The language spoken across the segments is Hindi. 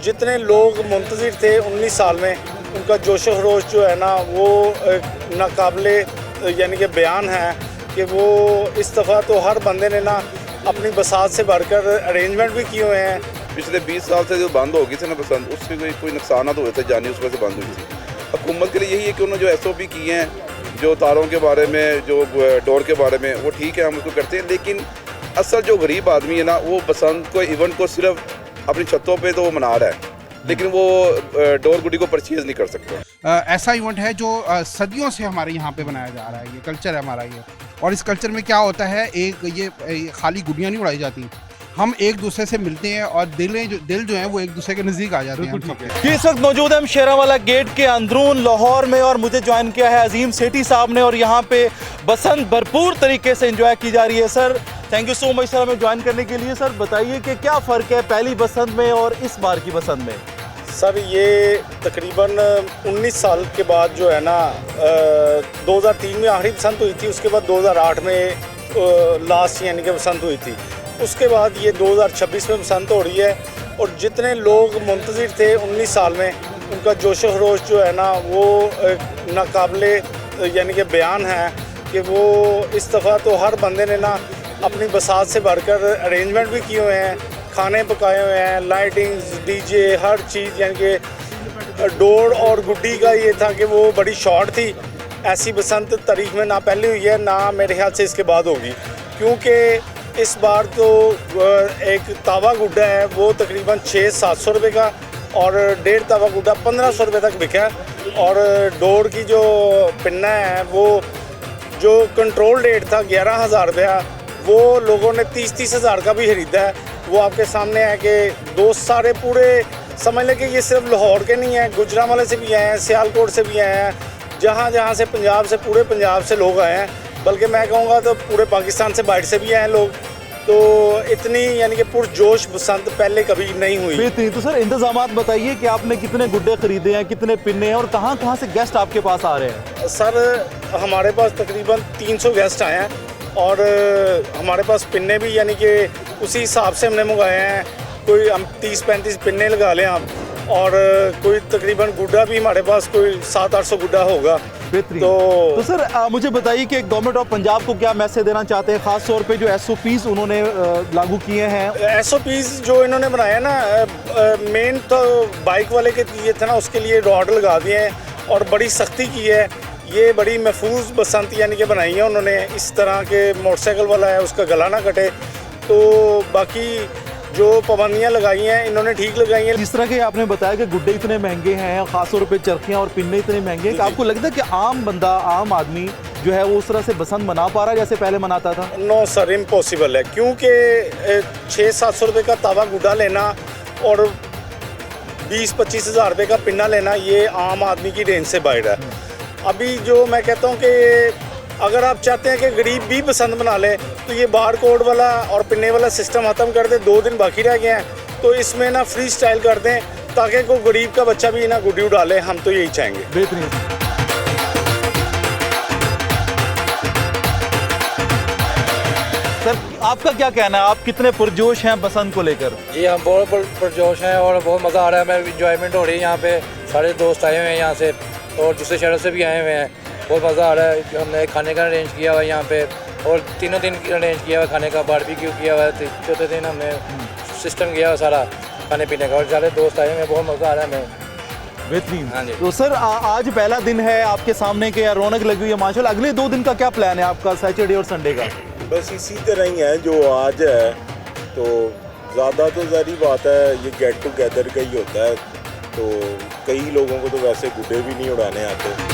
जितने लोग मुंतज़िर थे 19 साल में, उनका जोश खरोश जो है ना वो नाकाबिले यानी कि बयान है कि वो इस दफ़ा तो हर बंदे ने ना अपनी बसात से भरकर अरेंजमेंट भी किए हुए हैं। पिछले 20 साल से जो बंद हो गई थी ना बसंत, उससे कोई नुकसान हुए थे जानी, उस वजह से बंद हुई थी। हुकूमत के लिए यही है कि उन्होंने जो SOP किए हैं, जो तारों के बारे में, जो डोर के बारे में, वो ठीक है, हम उसको करते हैं। लेकिन असल जो गरीब आदमी है ना, वो बसंत को इवेंट को सिर्फ अपनी छतों पे तो वो मना रहा है, लेकिन वो डोर गुडी को परचेज नहीं कर सकता। ऐसा इवेंट है जो सदियों से हमारे यहाँ पे बनाया जा रहा है, ये कल्चर है हमारा ये। और इस कल्चर में क्या होता है, ये खाली गुडियाँ नहीं उड़ाई जाती, हम एक दूसरे से मिलते हैं और दिल जो है वो एक दूसरे के नज़दीक आ जाते हैं। इस वक्त मौजूद है हम शेरावाला गेट के अंदरून लाहौर में और मुझे ज्वाइन किया है अजीम सेठी साहब ने और यहाँ पे बसंत भरपूर तरीके से एंजॉय की जा रही है। Sir thank you so much sir हमें ज्वाइन करने के लिए। सर बताइए कि क्या फ़र्क है पहली बसंत में और इस बार की बसंत में? सर ये तकरीबन 19 साल के बाद जो है ना 2003 में आखिरी बसंत हुई थी, उसके बाद 2008 में लास्ट यानी कि बसंत हुई थी, उसके बाद ये 2026 में बसंत हो रही है। और जितने लोग मुंतज़िर थे 19 साल में, उनका जोश खरोश जो है ना वो नाकाबिले यानी कि बयान है कि वो इस दफ़ा तो हर बंदे ने ना अपनी बसात से भरकर अरेंजमेंट भी किए हुए हैं, खाने पकाए हुए हैं, लाइटिंग्स, DJ, हर चीज़। यानी कि डोर और गुड्डी का ये था कि वो बड़ी शॉर्ट थी। ऐसी बसंत तारीख में ना पहले हुई है, ना मेरे ख्याल से इसके बाद होगी, क्योंकि इस बार तो एक तावा गुड्डा है वो तकरीबन 600-700 रुपये का, और 1.5 तावा गुड्डा 1500 रुपये तक बिका है। और डोर की जो पिन्ना है वो जो कंट्रोल रेट था 11,000 रुपया, वो लोगों ने 30-30 हज़ार का भी ख़रीदा है। वो आपके सामने है कि दोस्त सारे पूरे समझ लें कि ये सिर्फ लाहौर के नहीं हैं, गुजरांवाले से भी आए हैं, सियालकोट से भी आए हैं, जहाँ से पंजाब से, पूरे पंजाब से लोग आए हैं, बल्कि मैं कहूँगा तो पूरे पाकिस्तान से बाहर से भी आए हैं लोग। तो इतनी यानी कि पुरजोश बसंत पहले कभी नहीं हुई। बेहतरीन। तो सर इंतजामात बताइए कि आपने कितने गुड्डे खरीदे हैं, कितने पिन्ने हैं और कहाँ से गेस्ट आपके पास आ रहे हैं? सर हमारे पास तकरीबन 300 गेस्ट आए हैं, और हमारे पास पिन्ने भी यानी कि उसी हिसाब से हमने मंगाए हैं। कोई हम 30-35 पिन्ने लगा लें आप, और कोई तकरीबन गुड्डा भी हमारे पास कोई 700-800 गुड्डा होगा। बेहतरीन। तो सर मुझे बताइए कि गवर्नमेंट ऑफ पंजाब को क्या मैसेज देना चाहते हैं, ख़ास तौर पे जो SOPs उन्होंने लागू किए हैं? SOPs जो इन्होंने बनाया ना, मेन तो बाइक वाले के लिए था ना, उसके लिए रॉड लगा दिए हैं और बड़ी सख्ती की है। ये बड़ी महफूज बसंत यानी कि बनाई है उन्होंने, इस तरह के मोटरसाइकिल वाला है उसका गला ना कटे। तो बाकी जो पाबंदियाँ लगाई हैं इन्होंने ठीक लगाई हैं। जिस तरह के आपने बताया कि गुड्डे इतने महंगे हैं, ख़ासतौर पे चरखियाँ और पिन्ने इतने महंगे हैं, कि आपको लगता है कि आम बंदा, आम आदमी जो है वो उस तरह से बसंत मना पा रहा है जैसे पहले मनाता था? नो सर, इम्पॉसिबल है, क्योंकि 600-700 रुपये का तावा गुड्डा लेना और 20-25 हज़ार रुपये का पिन्ना लेना, ये आम आदमी की रेंज से बाहर है। अभी जो मैं कहता हूँ कि अगर आप चाहते हैं कि गरीब भी बसंत मना ले, तो ये बार कोड वाला और पिन्ने वाला सिस्टम ख़त्म कर दें। 2 दिन बाकी रह गए हैं, तो इसमें ना फ्री स्टाइल कर दें, ताकि कोई गरीब का बच्चा भी ना गुड्डी उड़ा ले। हम तो यही चाहेंगे। बेहतरीन। सर आपका क्या कहना है, आप कितने पुरजोश हैं बसंत को लेकर? जी हम बहुत पुरजोश हैं और बहुत मज़ा आ रहा है, हमें इंजॉयमेंट हो रही है। यहाँ पे सारे दोस्त आए हुए हैं यहाँ से और दूसरे शहरों से भी आए हुए हैं, बहुत मज़ा आ रहा है। हमने खाने का अरेंज किया हुआ है यहाँ पे, और 3 दिन अरेंज किया हुआ है खाने का, बारबेक्यू किया हुआ है। 4थे दिन हमने सिस्टम किया हुआ सारा खाने पीने का, और सारे दोस्त आए हुए हैं, बहुत मज़ा आ रहा है हमें। बेहतरीन। हाँ जी। तो सर आज पहला दिन है आपके सामने के, रौनक लगी हुई है माशाल्लाह। अगले 2 दिन का क्या प्लान है आपका, सैटरडे और संडे का? बस इसी तरह ही है जो आज है। तो ज़्यादा तो ज़ाहिर बात है ये गेट टुगेदर का ही होता है, तो कई लोगों को तो वैसे गुड्डे भी नहीं उड़ाने आते।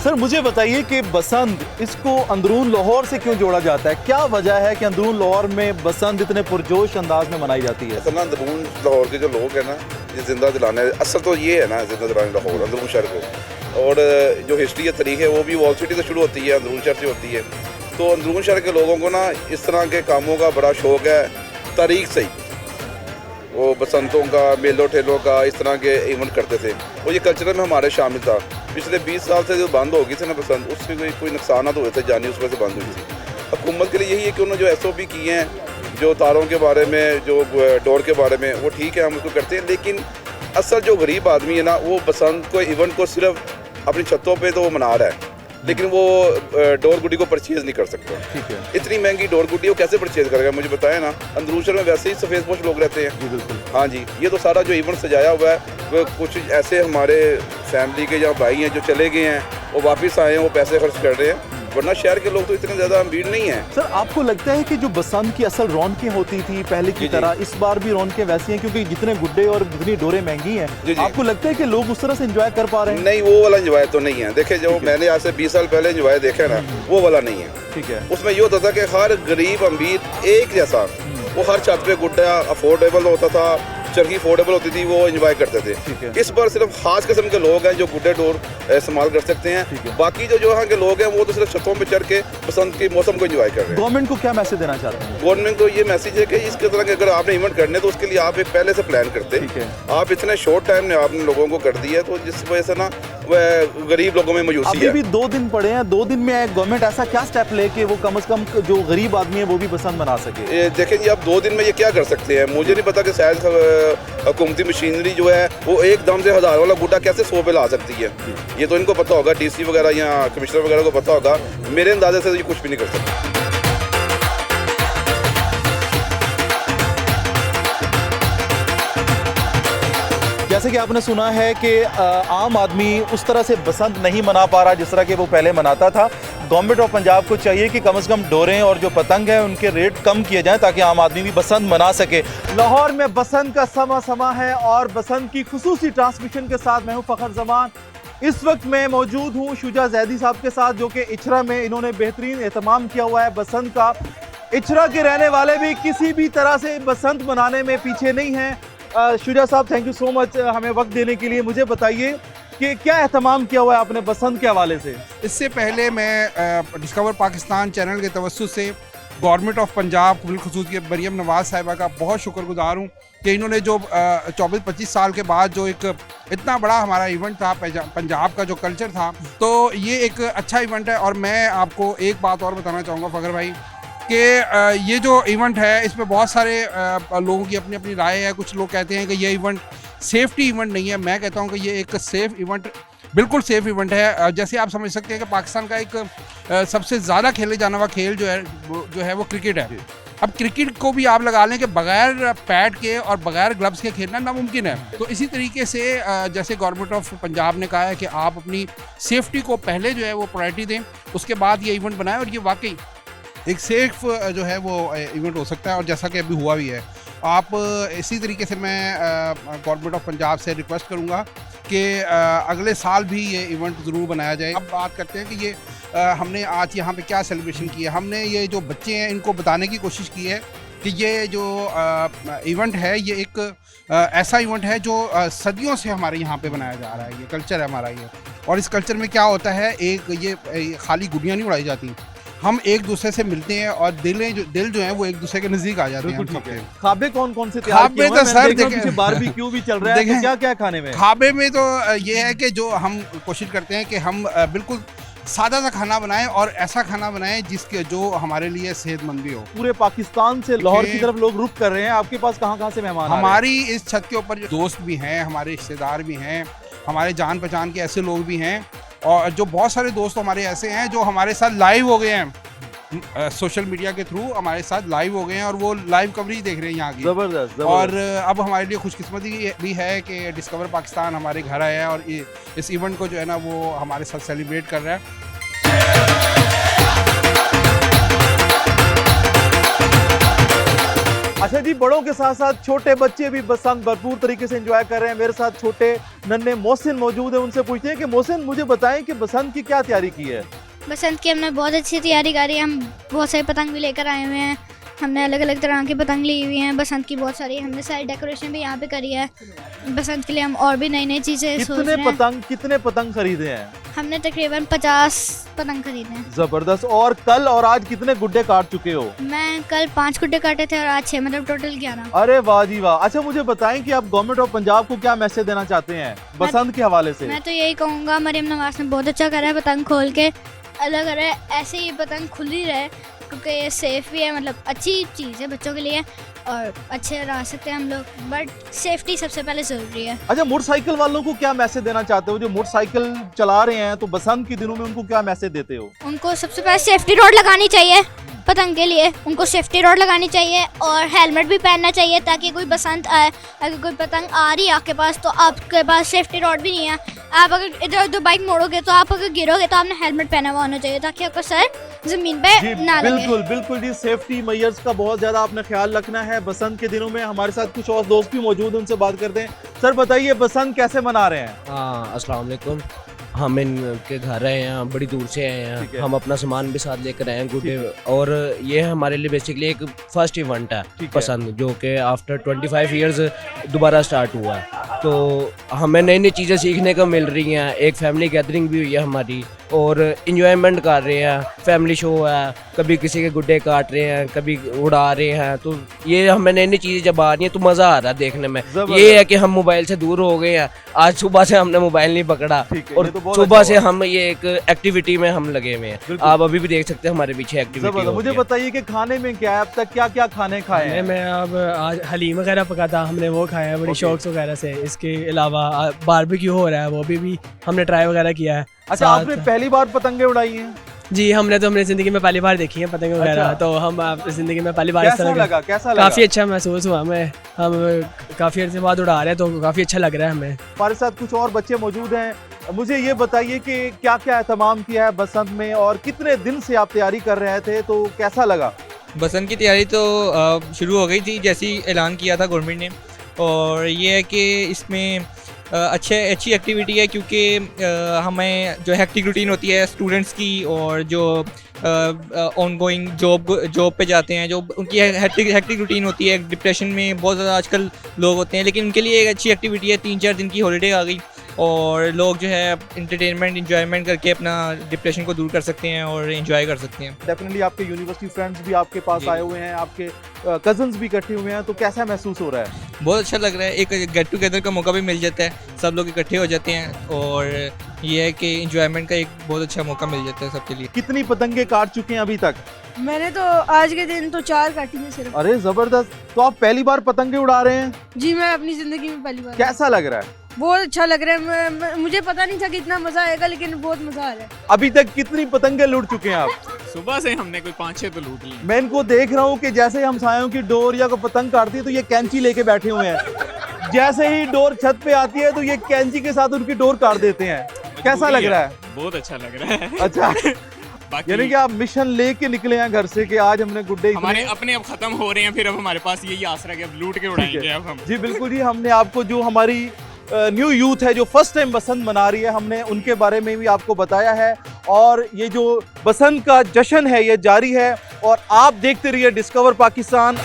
सर मुझे बताइए कि बसंत इसको अंदरून लाहौर से क्यों जोड़ा जाता है? क्या वजह है कि अंदरून लाहौर में बसंत इतने पुरजोश अंदाज में मनाई जाती है? असल ना अंदरून लाहौर के जो लोग हैं ना, ये जिंदा दिलाने, असल तो ये है ना जिंदा दिलाने लाहौर अंदरून शहर को। और जो हिस्ट्री या तारीख है वो भी वॉल सिटी से शुरू होती है, अंदरून शहर से होती है। तो अंदरून शहर के लोगों को ना इस तरह के कामों का बड़ा शौक़ है तारीख से ही। वो बसंतों का, मेलों ठेलों का, इस तरह के इवेंट करते थे, और ये कल्चर में हमारे शामिल था। पिछले 20 साल से जो बंद हो गई थी ना बसंत, उससे कोई नुकसानात हुए थे जानी, उस वजह से बंद हुई थी। हुकूमत के लिए यही है कि उन्होंने जो SOP किए हैं जो तारों के बारे में, जो डोर के बारे में, वो ठीक है, हम उसको करते हैं। लेकिन असल जो गरीब आदमी है ना, वो बसंत को इवेंट को सिर्फ अपनी छतों पे तो वो मना रहा है, लेकिन वो डोर गुडी को परचेज़ नहीं कर सकता। ठीक है, इतनी महंगी डोर गुडी वो कैसे परचेज़ करेगा, मुझे बताया ना। अंदरूशर में वैसे ही सफ़ेद पोश लोग रहते हैं। जी बिल्कुल। हाँ जी, ये तो सारा जो इवेंट सजाया हुआ है, वो कुछ ऐसे हमारे फैमिली के जहाँ भाई हैं जो चले गए हैं, वो वापस आए हैं, वो पैसे खर्च कर रहे हैं, वरना शहर के लोग तो इतने ज़्यादा अमीर नहीं हैं। सर आपको लगता है कि जो बसंत की असल रौनकें होती थी पहले की जी, जी। तरह इस बार भी रौनकें वैसी हैं, क्योंकि जितने गुड्डे और जितनी डोरें महंगी हैं, जी, जी। आपको लगता है कि लोग उस तरह से एंजॉय कर पा रहे हैं? नहीं, वो वाला एंजॉय तो नहीं है। देखिए, जो मैंने आज से 20 साल पहले एंजॉय देखा ना, वो वाला नहीं है। ठीक है, उसमें ये होता था कि हर गरीब अमीर एक जैसा, वो हर छत पे गुड्डा अफोर्डेबल होता था, चरखी अफोर्डेबल होती थी, वो एंजॉय करते ठीक थे। है। इस बार सिर्फ खास किस्म के लोग हैं जो गुड्डे डोर इस्तेमाल कर सकते ठीक है। हैं। बाकी जो यहाँ के लोग हैं वो तो सिर्फ छतों पे चढ़ के बसंत के मौसम को एंजॉय कर रहे हैं। गवर्नमेंट को क्या मैसेज देना चाहते हैं? गवर्नमेंट को ये मैसेज है कि इसके तरह के अगर आपने इवेंट करने तो उसके लिए आप एक पहले से प्लान करते। ठीक है। आप इतने शॉर्ट टाइम में आपने लोगों को कर दिया, तो जिस वजह से ना वह गरीब लोगों में मायूसी अभी है। भी 2 दिन पड़े हैं, 2 दिन में गवर्नमेंट ऐसा क्या स्टेप ले कि वो कम से कम जो गरीब आदमी है वो भी बसंत मना सके? ये देखें जी, आप 2 दिन में ये क्या कर सकते हैं, मुझे नहीं पता कि शायद हुकूमती मशीनरी जो है वो एकदम से 1000 वाला गुड्डा कैसे 100 पे ला सकती है। ये तो इनको पता होगा, DC वगैरह या कमिश्नर वगैरह को पता होगा। मेरे अंदाजे से तो ये कुछ भी नहीं कर सकते। जैसे कि आपने सुना है कि आम आदमी उस तरह से बसंत नहीं मना पा रहा जिस तरह के वो पहले मनाता था। गवर्नमेंट ऑफ पंजाब को चाहिए कि कम से कम डोरें और जो पतंग हैं उनके रेट कम किए जाएं ताकि आम आदमी भी बसंत मना सके। लाहौर में बसंत का समा है और बसंत की खुसूसी ट्रांसमिशन के साथ मैं हूँ फ़खर जमान। इस वक्त मैं मौजूद हूँ शुजा जैदी साहब के साथ, जो कि इचरा में इन्होंने बेहतरीन एहतमाम किया हुआ है बसंत का। इचरा के रहने वाले भी किसी भी तरह से बसंत मनाने में पीछे नहीं हैं। शुजा साहब, थैंक यू सो मच हमें वक्त देने के लिए। मुझे बताइए कि क्या एहतमाम किया हुआ है आपने बसंत के हवाले से? इससे पहले मैं डिस्कवर पाकिस्तान चैनल के तवज्जुह से गवर्नमेंट ऑफ पंजाब बिलखुसूस के मरियम नवाज़ साहिबा का बहुत शुक्रगुजार हूँ कि इन्होंने जो 24-25 साल के बाद जो एक इतना बड़ा हमारा इवेंट था पंजाब का जो कल्चर था, तो ये एक अच्छा इवेंट है। और मैं आपको एक बात और बताना चाहूँगा फ़खर भाई कि ये जो इवेंट है इसमें बहुत सारे लोगों की अपनी अपनी राय है। कुछ लोग कहते हैं कि ये इवेंट सेफ्टी इवेंट नहीं है, मैं कहता हूँ कि ये एक सेफ़ इवेंट, बिल्कुल सेफ़ इवेंट है। जैसे आप समझ सकते हैं कि पाकिस्तान का एक सबसे ज़्यादा खेले जाने वाला खेल जो है वो क्रिकेट है। अब क्रिकेट को भी आप लगा लें कि बगैर पैड के और बगैर ग्लव्स के खेलना नामुमकिन है। तो इसी तरीके से जैसे गवर्नमेंट ऑफ पंजाब ने कहा है कि आप अपनी सेफ्टी को पहले जो है वो प्रायोरिटी दें, उसके बाद ये इवेंट बनाएं, और ये वाकई एक सेफ जो है वो इवेंट हो सकता है, और जैसा कि अभी हुआ भी है। आप इसी तरीके से मैं गवर्नमेंट ऑफ पंजाब से रिक्वेस्ट करूंगा कि अगले साल भी ये इवेंट ज़रूर बनाया जाए। अब बात करते हैं कि ये हमने आज यहाँ पे क्या सेलिब्रेशन किया। हमने ये जो बच्चे हैं इनको बताने की कोशिश की है कि ये जो इवेंट है ये एक ऐसा इवेंट है जो सदियों से हमारे यहाँ पे बनाया जा रहा है, ये कल्चर है हमारा ये। और इस कल्चर में क्या होता है, एक ये खाली गुड़ियाँ नहीं उड़ाई जाती, हम एक दूसरे से मिलते हैं और दिल जो है वो एक दूसरे के नजदीक आ जाते हैं। खाबे कौन कौन से तैयार किए हुए हैं? सर देखिए बारबेक्यू भी चल रहा है, तो क्या क्या खाने में? खाबे में तो ये है कि जो हम कोशिश करते हैं कि हम बिल्कुल सादा सा खाना बनाएं और ऐसा खाना बनाएं जिसके जो हमारे लिए सेहतमंद भी हो। पूरे पाकिस्तान से लाहौर की तरफ लोग रुख कर रहे हैं, आपके पास कहाँ से मेहमान आ रहे हैं? हमारी इस छत के ऊपर जो दोस्त भी हैं, हमारे रिश्तेदार भी हैं, हमारे जान पहचान के ऐसे लोग भी हैं, और जो बहुत सारे दोस्त हमारे ऐसे हैं जो हमारे साथ लाइव हो गए हैं, सोशल मीडिया के थ्रू हमारे साथ लाइव हो गए हैं और वो लाइव कवरेज देख रहे हैं यहाँ की। जबरदस्त। और अब हमारे लिए खुशकिस्मती भी है कि डिस्कवर पाकिस्तान हमारे घर आया है और इस इवेंट को जो है ना वो हमारे साथ सेलिब्रेट कर रहा है। अच्छा जी, बड़ों के साथ साथ छोटे बच्चे भी बसंत भरपूर तरीके से एंजॉय कर रहे हैं। मेरे साथ छोटे नन्हे मोहसिन मौजूद है, उनसे पूछते हैं कि मोहसिन मुझे बताएं कि बसंत की क्या तैयारी की है? बसंत की हमने बहुत अच्छी तैयारी करी है, हम बहुत सारे पतंग भी लेकर आए हुए हैं हमने अलग अलग तरह की पतंग ली हुई हैं, बसंत की बहुत सारी। हमने सारी डेकोरेशन भी यहाँ पे करी है। बसंत के लिए हम और भी नई नई चीज़ें सोच रहे हैं। कितने पतंग खरीदे हैं? हमने तकरीबन 50 पतंग खरीदे हैं। जबरदस्त। और कल और आज कितने गुड्डे काट चुके हो? मैं कल 5 गुड्डे काटे थे और आज 6, मतलब टोटल 11। अरे वाह जी वाह। अच्छा मुझे बताएं कि आप गवर्नमेंट ऑफ पंजाब को क्या मैसेज देना चाहते हैं बसंत के हवाले से? मैं तो यही कहूँगा, मरियम नवाज ने बहुत अच्छा करा है पतंग खोल के, अलग है ऐसे ही पतंग खुली रहे, क्योंकि ये सेफ भी है, मतलब अच्छी चीज़ है बच्चों के लिए और अच्छे रह सकते हैं हम लोग, बट सेफ्टी सबसे पहले ज़रूरी है। अच्छा मोटरसाइकिल वालों को क्या मैसेज देना चाहते हो जो मोटरसाइकिल चला रहे हैं, तो बसंत के दिनों में उनको क्या मैसेज देते हो? उनको सबसे पहले सेफ्टी रोड लगानी चाहिए पतंग के लिए, उनको सेफ्टी रोड लगानी चाहिए और हेलमेट भी पहनना चाहिए, ताकि कोई बसंत आए, अगर कोई पतंग आ रही है आपके पास तो आपके पास सेफ्टी रोड भी नहीं है, आप अगर इधर उधर बाइक मोड़ोगे तो आप अगर गिरोगे तो आपने हेलमेट पहना हुआ होना चाहिए, ताकि आपका सर जमीन पे ना लगे। बिल्कुल बिल्कुल जी, सेफ्टी मेजर्स का बहुत ज्यादा आपने ख्याल रखना है बसंत के दिनों में। हमारे साथ कुछ और दोस्त भी मौजूद हैं, उनसे बात करते हैं। सर बताइए बसंत कैसे मना रहे हैं? हाँ, अस्सलाम वालेकुम। हम इनके घर आए हैं, बड़ी दूर से आए हैं, हम अपना सामान भी साथ लेकर आए हैं गुड्डे, और ये हमारे लिए बेसिकली एक फर्स्ट इवेंट है पसंद, जो कि आफ्टर 25 इयर्स दोबारा स्टार्ट हुआ है। तो हमें नई नई चीज़ें सीखने को मिल रही हैं, एक फैमिली गैदरिंग भी हुई है हमारी, और इंजॉयमेंट कर रहे हैं, फैमिली शो है, कभी किसी के गुड्डे काट रहे हैं, कभी उड़ा रहे हैं, तो ये हमें नई नई चीज़ें जब आ रही हैं तो मज़ा आ रहा है देखने में। ये है कि हम मोबाइल से दूर हो गए हैं, आज सुबह से हमने मोबाइल नहीं पकड़ा और सुबह से हम ये एक एक्टिविटी में हम लगे हुए हैं। आप अभी भी देख सकते हैं हमारे पीछे एक्टिविटी। मुझे बताइए कि खाने में क्या है, अब तक क्या क्या खाने खाए हैं? मैं अब आज हलीम वगैरह पका था, हमने वो खाया है बड़ी शौक वगैरह से। इसके अलावा बारबेक्यू हो रहा है, वो भी हमने ट्राई वगैरह किया है। अच्छा आपने पहली बार पतंगे उड़ाई हैं? जी, हमने तो अपनी ज़िंदगी में पहली बार देखी है पतंग वगैरह। अच्छा। तो हम ज़िंदगी में पहली बार कैसा लगा? काफ़ी अच्छा महसूस हुआ हमें, हम काफ़ी अर्से बाद उड़ा रहे हैं तो काफ़ी अच्छा लग रहा है हमें। हमारे साथ कुछ और बच्चे मौजूद हैं, मुझे ये बताइए कि क्या क्या एहतमाम किया है बसंत में और कितने दिन से आप तैयारी कर रहे थे, तो कैसा लगा? बसंत की तैयारी तो शुरू हो गई थी जैसे ही ऐलान किया था गवर्नमेंट ने, और ये है कि इसमें अच्छी एक्टिविटी है, क्योंकि हमें जो हेक्टिक रूटीन होती है स्टूडेंट्स की और जो ऑनगोइंग जॉब पे जाते हैं, जो उनकी हेक्टिक रूटीन होती है, डिप्रेशन में बहुत ज़्यादा आजकल लोग होते हैं, लेकिन उनके लिए एक अच्छी एक्टिविटी है। 3-4 दिन की हॉलीडे आ गई और लोग जो है इंजॉयमेंट करके अपना डिप्रेशन को दूर कर सकते हैं और एंजॉय कर सकते हैं। डेफिनेटली आपके यूनिवर्सिटी फ्रेंड्स भी आपके पास आए हुए हैं, आपके कजन्स भी इकट्ठे हुए हैं, तो कैसा महसूस हो रहा है? बहुत अच्छा लग रहा है, एक गेट टुगेदर का मौका भी मिल जाता है, सब लोग इकट्ठे हो जाते हैं और ये है कि इंजॉयमेंट का एक बहुत अच्छा मौका मिल जाता है सबके लिए। कितनी पतंगे काट चुके हैं अभी तक? मैंने तो आज के दिन तो 4 काटी है सिर्फ। अरे जबरदस्त। तो आप पहली बार पतंगे उड़ा रहे हैं? जी, मैं अपनी जिंदगी में पहली बार। कैसा लग रहा है? बहुत अच्छा लग रहा है, मुझे पता नहीं था कि इतना मजा आएगा, लेकिन बहुत मजा आ रहा है। अभी तक कितनी पतंगे लूट चुके हैं आप? सुबह से हमने कोई 5-6 तो लूट ली। मैं इनको देख रहा हूँ कि जैसे ही हमसायों की डोर या कोई पतंग काटती है तो ये कैंची लेके बैठे हुए हैं, जैसे ही डोर छत पे आती है तो ये कैंची के साथ उनकी डोर काट देते हैं। कैसा लग रहा है? बहुत अच्छा लग रहा है। अच्छा यानी कि आप मिशन लेके निकले हैं घर से कि आज हमने गुड्डे हमारे अपने अब खत्म हो रहे हैं, फिर अब हमारे पास यही आसरा कि अब लूट के उड़ाएंगे अब हम। जी बिल्कुल जी, हमने आपको जो हमारी न्यू यूथ है जो फर्स्ट टाइम बसंत मना रही है, हमने उनके बारे में भी आपको बताया है, और ये जो बसंत का जश्न है ये जारी है, और आप देखते रहिए डिस्कवर पाकिस्तान।